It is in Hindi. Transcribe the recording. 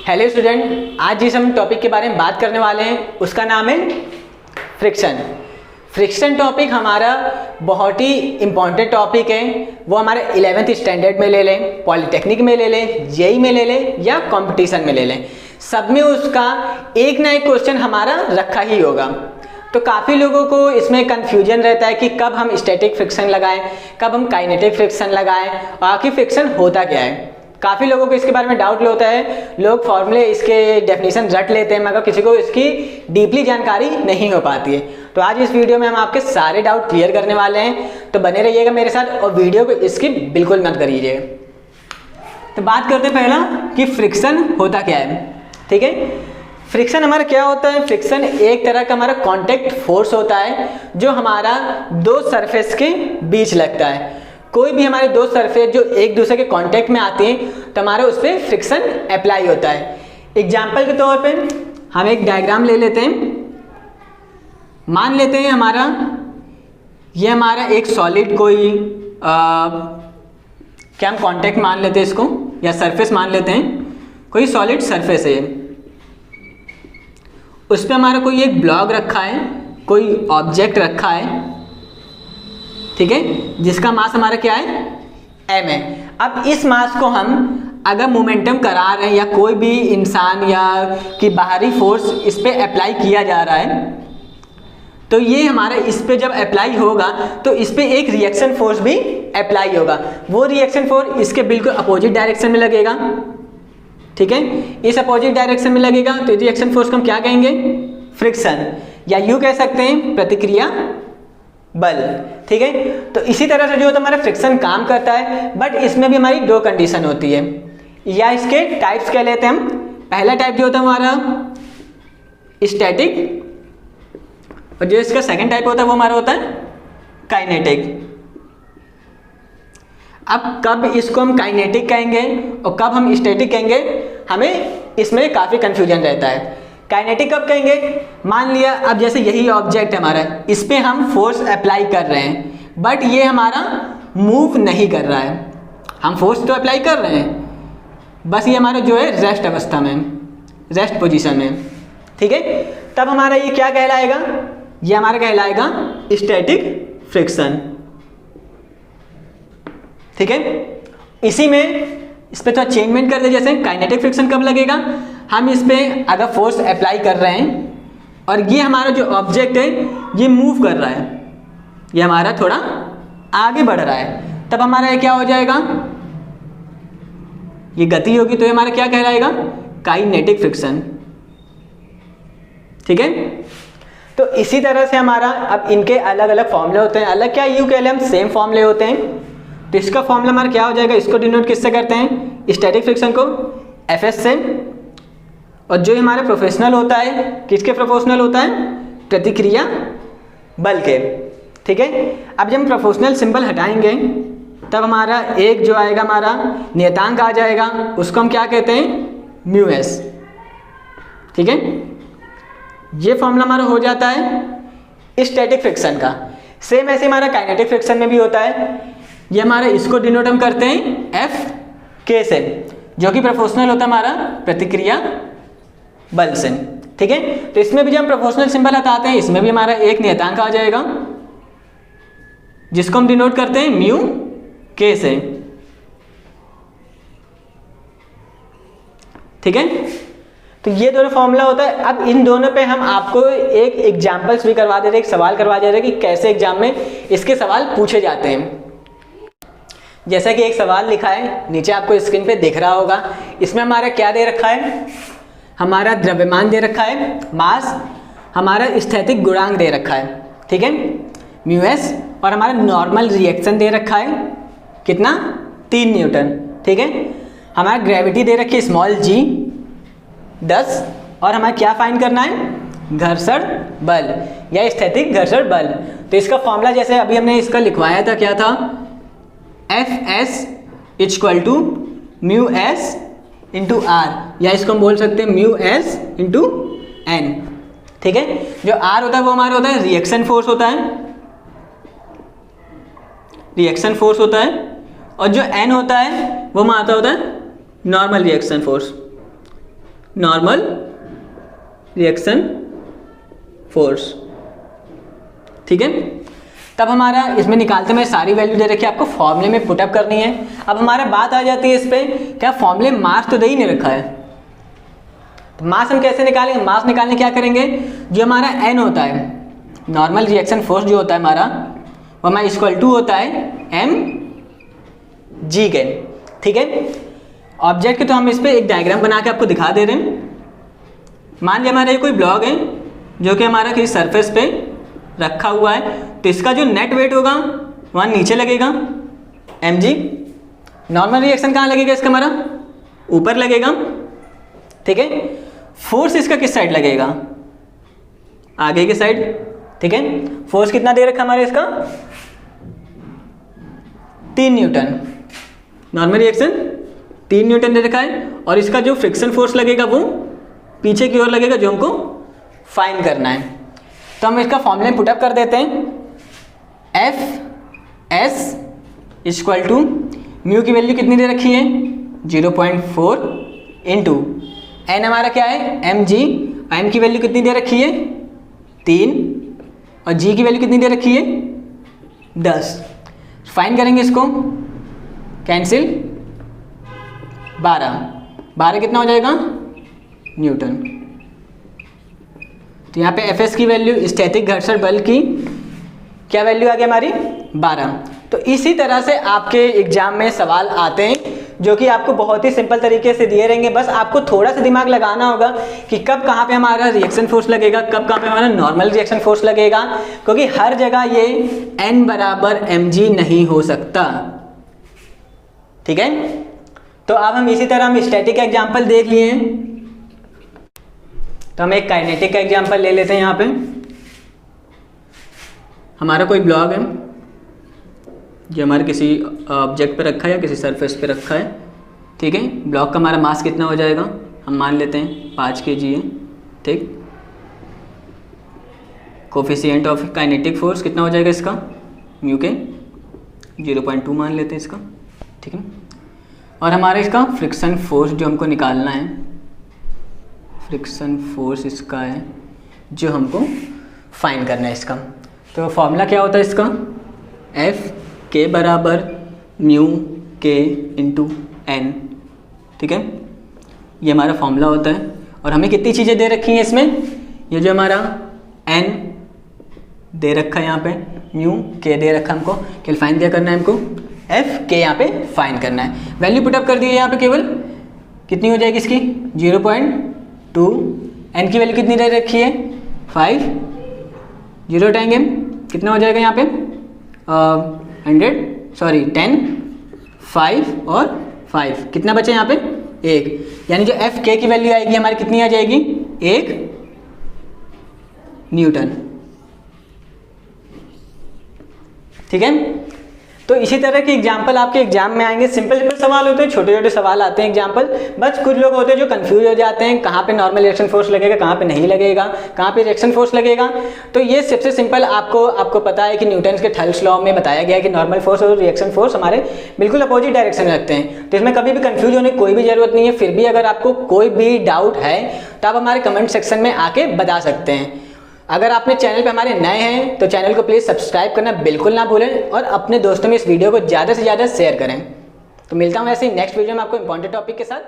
हेलो स्टूडेंट, आज जिस हम टॉपिक के बारे में बात करने वाले हैं उसका नाम है फ्रिक्शन। फ्रिक्शन टॉपिक हमारा बहुत ही इम्पॉर्टेंट टॉपिक है। वो हमारे 11th स्टैंडर्ड में ले लें, पॉलिटेक्निक में ले लें, जेई में ले लें या कंपटीशन में ले लें, सब में उसका एक ना एक क्वेश्चन हमारा रखा ही होगा। तो काफ़ी लोगों को इसमें कन्फ्यूजन रहता है कि कब हम स्टैटिक फ्रिक्शन लगाएं, कब हम काइनेटिक फ्रिक्शन लगाएं और आखिर फ्रिक्शन होता क्या है। काफ़ी लोगों को इसके बारे में डाउट होता है। लोग फॉर्मूले इसके डेफिनेशन रट लेते हैं मगर किसी को इसकी डीपली जानकारी नहीं हो पाती है। तो आज इस वीडियो में हम आपके सारे डाउट क्लियर करने वाले हैं, तो बने रहिएगा मेरे साथ और वीडियो को स्किप बिल्कुल मत करिएगा। तो बात करते हैं पहला कि फ्रिक्शन होता क्या है। ठीक है, फ्रिक्शन हमारा क्या होता है। फ्रिक्शन एक तरह का हमारा कांटेक्ट फोर्स होता है जो हमारा दो सरफेस के बीच लगता है। कोई भी हमारे दो सरफेस जो एक दूसरे के कांटेक्ट में आते हैं तो हमारा उस पर फ्रिक्शन अप्लाई होता है। एग्जाम्पल के तौर पे हम एक डायग्राम ले लेते हैं। मान लेते हैं ये हमारा एक सॉलिड कोई क्या हम कांटेक्ट मान लेते हैं इसको, या सरफेस मान लेते हैं। कोई सॉलिड सरफेस है, उस पर हमारा कोई एक ब्लॉक रखा है, कोई ऑब्जेक्ट रखा है, ठीक है, जिसका मास हमारा क्या है, m है। अब इस मास को हम अगर मोमेंटम करा रहे हैं या कोई भी इंसान या कि बाहरी फोर्स इस पे अप्लाई किया जा रहा है, तो ये हमारा इस पे जब अप्लाई होगा तो इस पे एक रिएक्शन फोर्स भी अप्लाई होगा। वो रिएक्शन फोर्स इसके बिल्कुल अपोजिट डायरेक्शन में लगेगा। ठीक है, इस अपोजिट डायरेक्शन में लगेगा तो रिएक्शन फोर्स को हम क्या कहेंगे, फ्रिक्शन, या यूँ कह सकते हैं प्रतिक्रिया बल। ठीक है, तो इसी तरह से जो होता है हमारा फ्रिक्शन काम करता है, बट इसमें भी हमारी दो कंडीशन होती है, या इसके टाइप्स कह लेते हैं हम। पहला टाइप जो होता है हमारा स्टैटिक, और जो इसका सेकंड टाइप होता है वो हमारा होता है काइनेटिक। अब कब इसको हम काइनेटिक कहेंगे और कब हम स्टैटिक कहेंगे, हमें इसमें काफ़ी कंफ्यूजन रहता है। काइनेटिक कब कहेंगे, मान लिया अब जैसे यही ऑब्जेक्ट हमारा, इस पे हम फोर्स अप्लाई कर रहे हैं बट ये हमारा मूव नहीं कर रहा है। हम फोर्स तो अप्लाई कर रहे हैं, बस ये हमारा जो है रेस्ट अवस्था में, रेस्ट पोजीशन में। ठीक है, तब हमारा ये क्या कहलाएगा, ये हमारा कहलाएगा स्टैटिक फ्रिक्शन। ठीक है, इसी में इस पर थोड़ा चेंजमेंट कर दे। जैसे काइनेटिक फ्रिक्शन कब लगेगा, हम इस पे अगर फोर्स अप्लाई कर रहे हैं और ये हमारा जो ऑब्जेक्ट है ये मूव कर रहा है, ये हमारा थोड़ा आगे बढ़ रहा है, तब हमारा ये क्या हो जाएगा, ये गति होगी, तो ये हमारा क्या कहलाएगा, काइनेटिक फ्रिक्शन। ठीक है, तो इसी तरह से हमारा अब इनके अलग अलग फॉर्मूले होते हैं। अलग क्या, यूँ कह लें हम सेम फॉर्मूले होते हैं। तो इसका फॉर्मूला हमारा क्या हो जाएगा, इसको डिनोट किससे करते हैं, स्टैटिक फ्रिक्शन को Fs से, और जो हमारा प्रोफेशनल होता है किसके प्रोपोर्शनल होता है, प्रतिक्रिया बल के। ठीक है, अब जब हम प्रोपोर्शनल सिंबल हटाएंगे तब हमारा एक जो आएगा हमारा नियतांक आ जाएगा, उसको हम क्या कहते हैं, म्यू एस। ठीक है, ये फॉर्मूला हमारा हो जाता है स्टैटिक फ्रिक्शन का। सेम ऐसे हमारा काइनेटिक फ्रिक्शन में भी होता है। ये हमारा इसको डिनोट हम करते हैं एफ के से, जो कि प्रोपोर्शनल होता है हमारा प्रतिक्रिया बल से। ठीक है, तो इसमें भी जब हम प्रोपोर्शनल सिंबल हटाते हैं इसमें भी हमारा एक नियतांक आ जाएगा जिसको हम डिनोट करते हैं म्यू के से। ठीक है, तो ये दोनों फॉर्मूला होता है। अब इन दोनों पे हम आपको एक एग्जाम्पल्स भी करवा दे रहे, एक सवाल करवा दे रहे कि कैसे एग्जाम में इसके सवाल पूछे जाते हैं। जैसा कि एक सवाल लिखा है नीचे आपको स्क्रीन पे दिख रहा होगा, इसमें हमारा क्या दे रखा है, हमारा द्रव्यमान दे रखा है, मास, हमारा स्थैतिक गुणांक दे रखा है। ठीक है, म्यू एस, और हमारा नॉर्मल रिएक्शन दे रखा है कितना, 3 न्यूटन। ठीक है, हमारा ग्रेविटी दे रखी है स्मॉल जी 10, और हमें क्या फाइंड करना है, घर्षण बल या स्थैतिक घर्षण बल। तो इसका फॉर्मूला जैसे अभी हमने इसका लिखवाया था, क्या था, Fs equal to mu S into R, या इसको हम बोल सकते हैं म्यू एस इंटू एन। ठीक है, जो आर होता है वो हमारा होता है रिएक्शन फोर्स होता है, रिएक्शन फोर्स होता है, और जो एन होता है वो हमारा होता है normal reaction force. Normal reaction force. ठीक है, तब हमारा इसमें निकालते में सारी वैल्यू दे रखी है, आपको फॉर्मूले में पुटअप करनी है। अब हमारा बात आ जाती है इस पर, क्या फॉर्मूले मास तो दे ही नहीं रखा है, तो मास हम कैसे निकालेंगे? मास निकालने क्या करेंगे, जो हमारा एन होता है, नॉर्मल रिएक्शन फोर्स जो होता है हमारा, वो हमारा इक्वल टू होता है एम जी के। ठीक है, ऑब्जेक्ट के तो हम इस पर एक डायग्राम बना के आपको दिखा दे रहे हैं। मान लिया हमारा ये कोई ब्लॉक है जो कि हमारा किसी सरफेस पे रखा हुआ है, तो इसका जो नेट वेट होगा वहाँ नीचे लगेगा एम जी। नॉर्मल रिएक्शन कहाँ लगेगा इसका, हमारा ऊपर लगेगा। ठीक है, फोर्स इसका किस साइड लगेगा, आगे की साइड। ठीक है, फोर्स कितना दे रखा हमारे इसका 3 न्यूटन, नॉर्मल रिएक्शन 3 न्यूटन दे रखा है, और इसका जो फ्रिक्शन फोर्स लगेगा वो पीछे की ओर लगेगा, जो हमको फाइंड करना है। तो हम इसका फॉर्मूला पुटअप कर देते हैं, F S equal to mu की वैल्यू कितनी दे रखी है 0.4 इंटू एन हमारा क्या है एम जी, एम की वैल्यू कितनी दे रखी है 3, और जी की वैल्यू कितनी दे रखी है 10। फाइन करेंगे इसको, कैंसिल, 12 कितना हो जाएगा न्यूटन। तो यहाँ पे एफ एस की वैल्यू, स्टैटिक घर्षण बल की क्या वैल्यू आ गई हमारी 12। तो इसी तरह से आपके एग्जाम में सवाल आते हैं जो कि आपको बहुत ही सिंपल तरीके से दिए रहेंगे। बस आपको थोड़ा सा दिमाग लगाना होगा कि कब कहाँ पे हमारा रिएक्शन फोर्स लगेगा, कब कहाँ पे हमारा नॉर्मल रिएक्शन फोर्स लगेगा, क्योंकि हर जगह ये N बराबर mg नहीं हो सकता। ठीक है, तो अब हम इसी तरह हम स्टैटिक का एग्जाम्पल देख लिए हैं, तो हम एक काइनेटिक का एग्जाम्पल ले लेते हैं। यहाँ पे हमारा कोई ब्लॉक है जो हमारे किसी ऑब्जेक्ट पे रखा है या किसी सरफेस पे रखा है। ठीक है, ब्लॉक का हमारा मास कितना हो जाएगा, हम मान लेते हैं 5 kg है। ठीक, कोफिशिएंट ऑफ काइनेटिक फोर्स कितना हो जाएगा इसका म्यू के 0.2 मान लेते हैं इसका। ठीक है, और हमारा इसका फ्रिक्शन फोर्स जो हमको निकालना है, फ्रिक्शन फोर्स इसका है जो हमको फाइंड करना है इसका। तो फॉर्मूला क्या होता है इसका, एफ के बराबर म्यू के इंटू एन। ठीक है, ये हमारा फॉर्मूला होता है। और हमें कितनी चीज़ें दे रखी हैं इसमें, ये जो हमारा एन दे रखा है, यहाँ पे म्यू के दे रखा है हमको, केवल फाइंड क्या करना है हमको, एफ के यहाँ पे फाइंड करना है। वैल्यू पुटअप कर दी है यहाँ पे, केवल कितनी हो जाएगी इसकी 0.2, एन की वैल्यू कितनी दे रखी है 5, 0 हटाएंगे कितना हो जाएगा यहाँ पे 10, 5 और 5 कितना बचे यहाँ पे 1, यानी जो एफ के की वैल्यू आएगी हमारी कितनी आ जाएगी 1 न्यूटन। ठीक है, तो इसी तरह के एग्जाम्पल आपके एग्जाम में आएंगे। सिंपल सिंपल सवाल होते हैं, छोटे छोटे सवाल आते हैं एग्जाम्पल। बस कुछ लोग होते हैं जो कंफ्यूज हो जाते हैं, कहाँ पे नॉर्मल रिएक्शन फोर्स लगेगा, कहाँ पे नहीं लगेगा, कहाँ पे रिएक्शन फोर्स लगेगा। तो ये सबसे सिंपल आपको पता है कि न्यूटन के थर्ड लॉ में बताया गया है कि नॉर्मल फोर्स और रिएक्शन फोर्स हमारे बिल्कुल अपोजिट डायरेक्शन में लगते हैं। तो इसमें कभी भी कंफ्यूज होने की कोई भी जरूरत नहीं है। फिर भी अगर आपको कोई भी डाउट है तो आप हमारे कमेंट सेक्शन में आके बता सकते हैं। अगर आपने चैनल पे हमारे नए हैं तो चैनल को प्लीज़ सब्सक्राइब करना बिल्कुल ना भूलें, और अपने दोस्तों में इस वीडियो को ज़्यादा से ज़्यादा शेयर करें। तो मिलता हूँ ऐसे ही नेक्स्ट वीडियो में आपको इंपॉर्टेंट टॉपिक के साथ।